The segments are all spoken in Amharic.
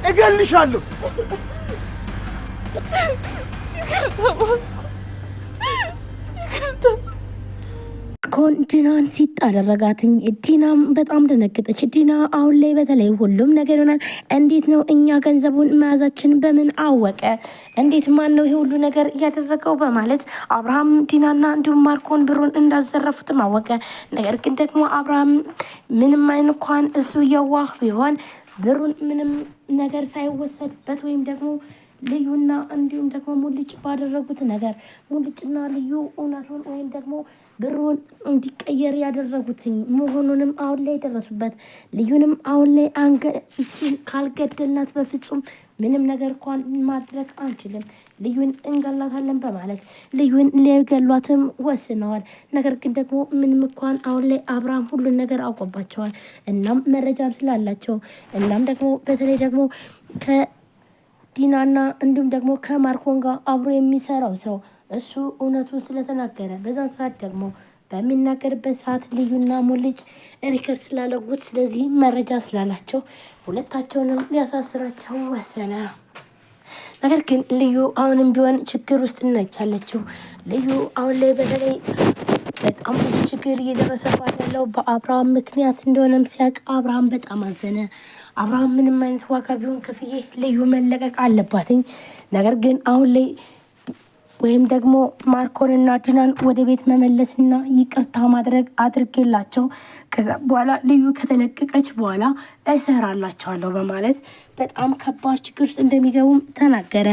እገልሻለሁ። ዲናን ሲጥ አደረጋትኝ። ዲናም በጣም ደነገጠች። ዲና አሁን ላይ በተለይ ሁሉም ነገር ይሆናል። እንዴት ነው እኛ ገንዘቡን መያዛችን በምን አወቀ? እንዴት ማን ነው ይሄ ሁሉ ነገር እያደረገው? በማለት አብርሃም ዲናና እንዲሁም ማርኮን ብሩን እንዳዘረፉትም አወቀ። ነገር ግን ደግሞ አብርሃም ምንም አይን እንኳን እሱ የዋህ ቢሆን ብሩን ምንም ነገር ሳይወሰድበት ወይም ደግሞ ልዩና እንዲሁም ደግሞ ሙልጭ ባደረጉት ነገር ሙልጭና ልዩ እውነቱን ወይም ደግሞ ብሩን እንዲቀየር ያደረጉትኝ መሆኑንም አሁን ላይ ደረሱበት። ልዩንም አሁን ላይ ካልገደልናት በፍጹም ምንም ነገር እንኳን ማድረግ አንችልም፣ ልዩን እንገላታለን በማለት ልዩን ሊገሏትም ወስነዋል። ነገር ግን ደግሞ ምንም እንኳን አሁን ላይ አብርሃም ሁሉን ነገር አውቆባቸዋል። እናም መረጃም ስላላቸው እናም ደግሞ በተለይ ደግሞ ዲናና እንዲሁም ደግሞ ከማርኮን ጋር አብሮ የሚሰራው ሰው እሱ እውነቱን ስለተናገረ በዛን ሰዓት ደግሞ በሚናገርበት ሰዓት ልዩና ሙልጭ ሪከርድ ስላለጉት ስለዚህ መረጃ ስላላቸው ሁለታቸውንም ሊያሳስራቸው ወሰነ። ነገር ግን ልዩ አሁንም ቢሆን ችግር ውስጥ እናቻለችው። ልዩ አሁን ላይ በተለይ በጣም ብዙ ችግር እየደረሰባት ያለው በአብርሃም ምክንያት እንደሆነም ሲያውቅ አብርሃም በጣም አዘነ። አብርሃም ምንም አይነት ዋጋ ቢሆን ከፍዬ ልዩ መለቀቅ አለባትኝ። ነገር ግን አሁን ላይ ወይም ደግሞ ማርኮንና ዲናን ወደ ቤት መመለስና ይቅርታ ማድረግ አድርጌላቸው ከዛ በኋላ ልዩ ከተለቀቀች በኋላ እሰራላቸዋለሁ በማለት በጣም ከባድ ችግር ውስጥ እንደሚገቡም ተናገረ።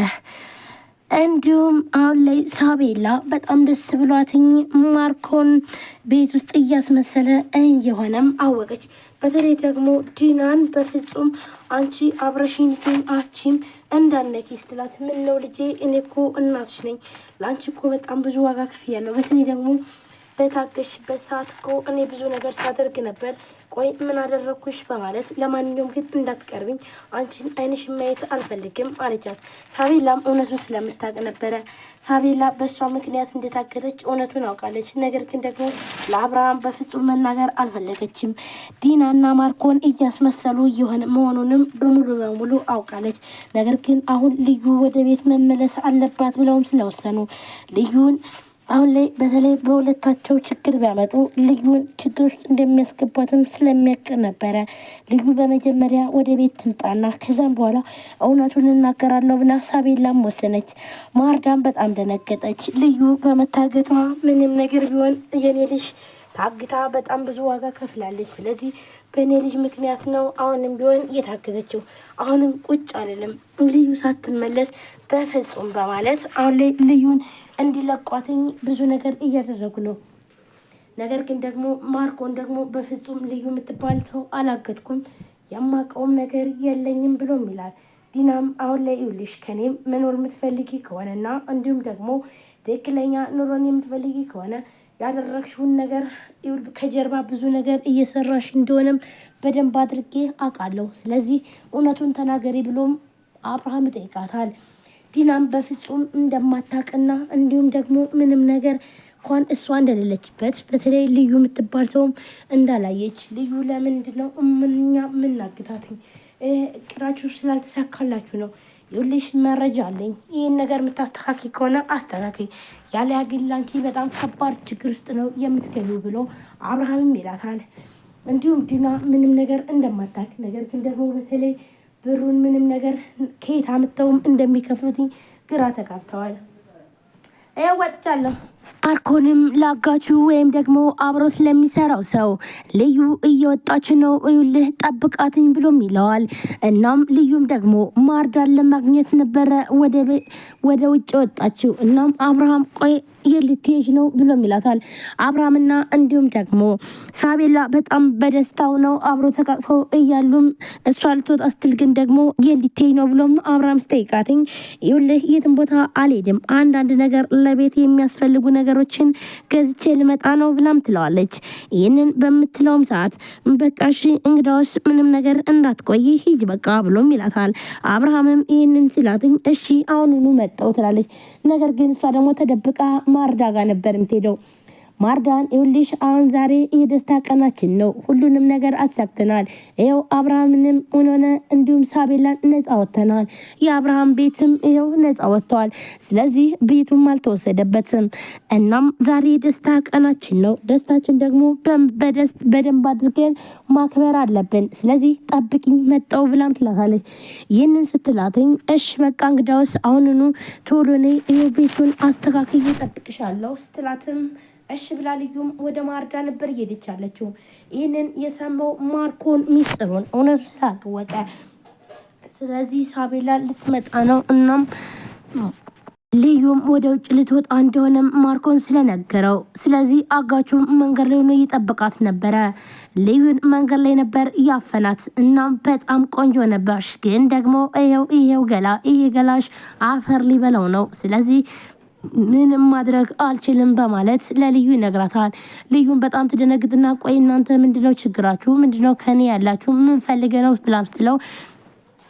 እንዲሁም አሁን ላይ ሳቤላ በጣም ደስ ብሏትኝ ማርኮን ቤት ውስጥ እያስመሰለ እየሆነም አወቀች። በተለይ ደግሞ ዲናን በፍጹም አንቺ አብረሽኝ ግን አቺም እንዳነኪ ስትላት፣ ምን ነው ልጄ እኔ እኮ እናትሽ ነኝ፣ ለአንቺ እኮ በጣም ብዙ ዋጋ ከፍያለሁ። በተለይ ደግሞ በታገሽበት ሰዓት እኮ እኔ ብዙ ነገር ሳደርግ ነበር። ቆይ ምን አደረግኩሽ? በማለት ለማንኛውም ግን እንዳትቀርብኝ፣ አንቺን አይንሽ ማየት አልፈልግም አለቻት። ሳቤላም እውነቱን ስለምታውቅ ነበረ። ሳቤላ በእሷ ምክንያት እንደታገተች እውነቱን አውቃለች። ነገር ግን ደግሞ ለአብርሃም በፍጹም መናገር አልፈለገችም። ዲናና ማርኮን እያስመሰሉ እየሆነ መሆኑንም በሙሉ በሙሉ አውቃለች። ነገር ግን አሁን ልዩ ወደ ቤት መመለስ አለባት ብለውም ስለወሰኑ ልዩን አሁን ላይ በተለይ በሁለታቸው ችግር ቢያመጡ ልዩን ችግር ውስጥ እንደሚያስገባትም ስለሚያውቅ ነበረ። ልዩ በመጀመሪያ ወደ ቤት ትምጣና ከዛም በኋላ እውነቱን እናገራለሁ ብላ ሳቤላም ወሰነች። ማርዳም በጣም ደነገጠች። ልዩ በመታገቷ ምንም ነገር ቢሆን የኔ ልጅ ታግታ በጣም ብዙ ዋጋ ከፍላለች። ስለዚህ በእኔ ልጅ ምክንያት ነው አሁንም ቢሆን እየታገተችው። አሁንም ቁጭ አልልም ልዩ ሳትመለስ በፍጹም በማለት አሁን ላይ ልዩን እንዲለቋትኝ ብዙ ነገር እያደረጉ ነው። ነገር ግን ደግሞ ማርኮን ደግሞ በፍጹም ልዩ የምትባል ሰው አላገጥኩም፣ የማውቀውም ነገር የለኝም ብሎም ይላል። ዲናም አሁን ላይ ይኸውልሽ ከኔም መኖር የምትፈልጊ ከሆነና እንዲሁም ደግሞ ትክክለኛ ኑሮን የምትፈልጊ ከሆነ ያደረግሽውን ነገር ከጀርባ ብዙ ነገር እየሰራሽ እንደሆነም በደንብ አድርጌ አውቃለሁ። ስለዚህ እውነቱን ተናገሪ ብሎም አብርሃም ይጠይቃታል። ዲናም በፍጹም እንደማታውቅና እንዲሁም ደግሞ ምንም ነገር እንኳን እሷ እንደሌለችበት በተለይ ልዩ የምትባል ሰውም እንዳላየች ልዩ ለምንድን ነው ምንኛ ምናግታትኝ እቅዳችሁ ስላልተሳካላችሁ ነው። ይኸውልሽ መረጃ አለኝ፣ ይህን ነገር የምታስተካክል ከሆነ አስተካክል፣ ያለ ግን ላንቺ በጣም ከባድ ችግር ውስጥ ነው የምትገኙ ብሎ አብርሃምም ይላታል። እንዲሁም ዲና ምንም ነገር እንደማታውቅ ነገር ግን ደግሞ በተለይ ብሩን ምንም ነገር ከየት አምጥተውም እንደሚከፍሉት ግራ ተጋብተዋል። ወጥቻለሁ። ማርኮንም ላጋቹ ወይም ደግሞ አብሮት ለሚሰራው ሰው ልዩ እየወጣች ነው ይኸውልህ ጠብቃትኝ ብሎም ይለዋል። እናም ልዩም ደግሞ ማርዳን ለማግኘት ነበረ ወደ ውጭ ወጣችው። እናም አብርሃም ቆይ የልትሄጂ ነው ብሎም ይላታል። አብርሃምና እንዲሁም ደግሞ ሳቤላ በጣም በደስታው ነው አብሮ ተቃቅፈው እያሉም እሷ ልትወጣ ስትል ግን ደግሞ የልትሄጂ ነው ብሎም አብርሃም ስጠይቃትኝ ይኸውልህ የትም ቦታ አልሄድም፣ አንዳንድ ነገር ለቤት የሚያስፈልጉ ነገሮችን ገዝቼ ልመጣ ነው ብላም ትለዋለች። ይህንን በምትለውም ሰዓት በቃ እሺ እንግዳውስ ምንም ነገር እንዳትቆይ ሂጅ በቃ ብሎም ይላታል። አብርሃምም ይህንን ሲላትኝ እሺ አሁኑኑ መጣው ትላለች። ነገር ግን እሷ ደግሞ ተደብቃ ማርዳ ጋር ነበር የምትሄደው። ማርዳን ይኸውልሽ አሁን ዛሬ የደስታ ቀናችን ነው። ሁሉንም ነገር አሳክተናል። ይኸው አብርሃምንም ሆነ እንዲሁም ሳቤላን ነጻ ወጥተናል። የአብርሃም ቤትም ይኸው ነጻ ወጥተዋል። ስለዚህ ቤቱም አልተወሰደበትም። እናም ዛሬ የደስታ ቀናችን ነው። ደስታችን ደግሞ በደንብ አድርገን ማክበር አለብን። ስለዚህ ጠብቂኝ መጣው ብላም ትላታለች። ይህንን ስትላትኝ እሽ በቃ እንግዳውስ አሁንኑ ቶሎ ነይ ቤቱን አስተካክዬ እጠብቅሻለሁ ስትላትም እሺ ብላ ልዩም ወደ ማርዳ ነበር እየሄደች ያለችው። ይህንን የሰማው ማርኮን ሚስጥሩን እውነቱ ስላወቀ ስለዚህ ሳቤላ ልትመጣ ነው። እናም ልዩም ወደ ውጭ ልትወጣ እንደሆነም ማርኮን ስለነገረው ስለዚህ አጋቹም መንገድ ላይ ሆኖ እየጠበቃት ነበረ። ልዩን መንገድ ላይ ነበር እያፈናት። እናም በጣም ቆንጆ ነበርሽ፣ ግን ደግሞ ይሄው ገላሽ አፈር ሊበላው ነው። ስለዚህ ምንም ማድረግ አልችልም በማለት ለልዩ ይነግራታል። ልዩን በጣም ትደነግጥና ቆይ እናንተ ምንድነው ችግራችሁ? ምንድነው ከኔ ያላችሁ? ምን ፈልገ ነው ብላም ስትለው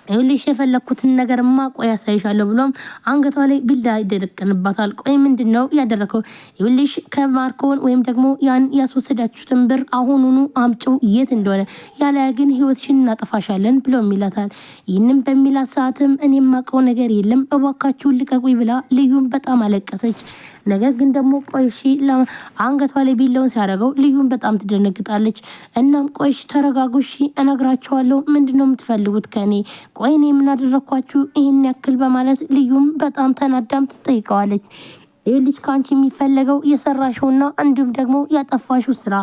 ይኸውልሽ የፈለኩትን ነገርማ ቆይ ያሳይሻለሁ ብሎም አንገቷ ላይ ቢላ ይደረቅንባታል። ቆይ ምንድነው ያደረከው? ይኸውልሽ ከማርኮን ወይም ደግሞ ያን ያስወሰዳችሁትን ብር አሁኑኑ አምጪው የት እንደሆነ፣ ያለያ ግን ህይወትሽን እናጠፋሻለን ብሎም ይላታል። ይህንም በሚላት ሰዓትም እኔ የማውቀው ነገር የለም እባካችሁን ልቀቁኝ ብላ ልዩን በጣም አለቀሰች። ነገር ግን ደግሞ ቆይሺ አንገቷ ላይ ቢላውን ሲያደርገው ልዩን በጣም ትደነግጣለች። እናም ቆይሽ ተረጋጉሺ እነግራቸዋለሁ ምንድነው የምትፈልጉት ከኔ? ቆይ እኔ ምን አደረኳችሁ ይህን ያክል በማለት ልዩም በጣም ተናዳም ትጠይቀዋለች። ይህ ልጅ ከአንቺ የሚፈለገው የሰራሽውና እንዲሁም ደግሞ ያጠፋሽው ስራ።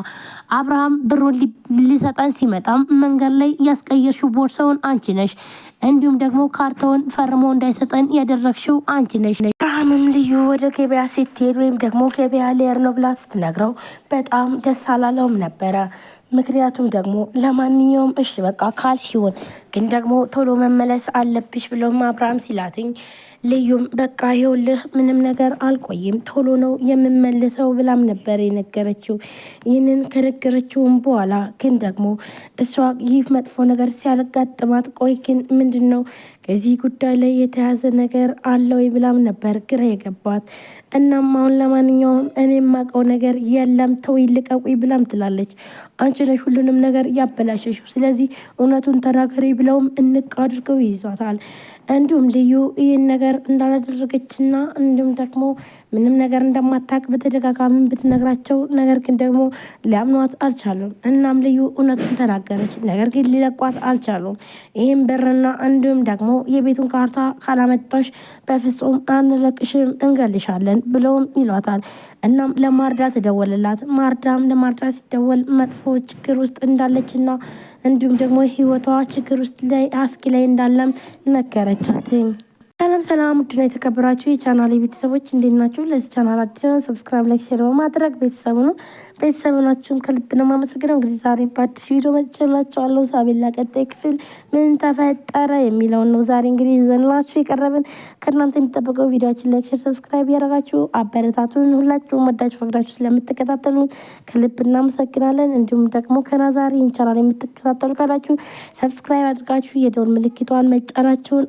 አብርሃም ብሩን ሊሰጠን ሲመጣም መንገድ ላይ ያስቀየርሽው ቦርሳውን አንቺ ነሽ። እንዲሁም ደግሞ ካርታውን ፈርሞ እንዳይሰጠን ያደረግሽው አንቺ ነሽ። አብርሃምም ልዩ ወደ ገበያ ስትሄድ ወይም ደግሞ ገበያ ሊሄድ ነው ብላ ስትነግረው በጣም ደስ አላለውም ነበረ። ምክንያቱም ደግሞ ለማንኛውም እሺ በቃ ካልሽውን ግን ደግሞ ቶሎ መመለስ አለብሽ ብሎም አብርሃም ሲላትኝ ልዩም በቃ ይኸውልህ ምንም ነገር አልቆይም ቶሎ ነው የምመልሰው ብላም ነበር የነገረችው። ይህንን ከነገረችውም በኋላ ግን ደግሞ እሷ ይህ መጥፎ ነገር ሲያጋጥማት ቆይ ግን ምንድን ነው ከዚህ ጉዳይ ላይ የተያዘ ነገር አለ ወይ ብላም ነበር ግራ የገባት። እናም አሁን ለማንኛውም እኔ የማውቀው ነገር የለም ተወይ ልቀቁኝ ብላም ትላለች። አንቺ ነሽ ሁሉንም ነገር ያበላሸሽው፣ ስለዚህ እውነቱን ተናገሪ ብለውም እንቅ አድርገው ይይዟታል። እንዲሁም ልዩ ይህን ነገር እንዳላደረገችና እንዲሁም ደግሞ ምንም ነገር እንደማታውቅ በተደጋጋሚ ብትነግራቸው ነገር ግን ደግሞ ሊያምኗት አልቻሉም። እናም ልዩ እውነቱን ተናገረች። ነገር ግን ሊለቋት አልቻሉም። ይህም ብርና እንዲሁም ደግሞ የቤቱን ካርታ ካላመጣሽ በፍጹም አንለቅሽም እንገልሻለን ብለውም ይሏታል። እናም ለማርዳ ተደወለላት። ማርዳም ለማርዳ ሲደወል መጥፎ ችግር ውስጥ እንዳለችና እንዲሁም ደግሞ ህይወቷ ችግር ውስጥ ላይ አስጊ ላይ እንዳለም ነገረቻትኝ። ሰላም ውድና የተከበራችሁ የቻናል ቤተሰቦች እንዴት ናችሁ? ለዚህ ቻናል አዲስ ሰብስክራይብ፣ ላይክ፣ ሼር በማድረግ ቤተሰቡናችሁን ከልብ ነው የማመሰግነው። እንግዲህ ዛሬ በአዲስ ቪዲዮ መጥቼላችኋለሁ። ሳቤላ ቀጣይ ክፍል ምን ተፈጠረ የሚለውን ነው ዛሬ እንግዲህ ይዘንላችሁ የቀረብን። ከእናንተ የሚጠበቀው ቪዲዮችን ላይክ፣ ሼር፣ ሰብስክራይብ ያደረጋችሁ አበረታቱን። ሁላችሁም ወዳችሁ ፈቅዳችሁ ስለምትከታተሉን ከልብ እናመሰግናለን። እንዲሁም ደግሞ ከናዛሬ ቻናል የምትከታተሉ ካላችሁ ሰብስክራይብ አድርጋችሁ የደወል ምልክቷን መጫናችሁን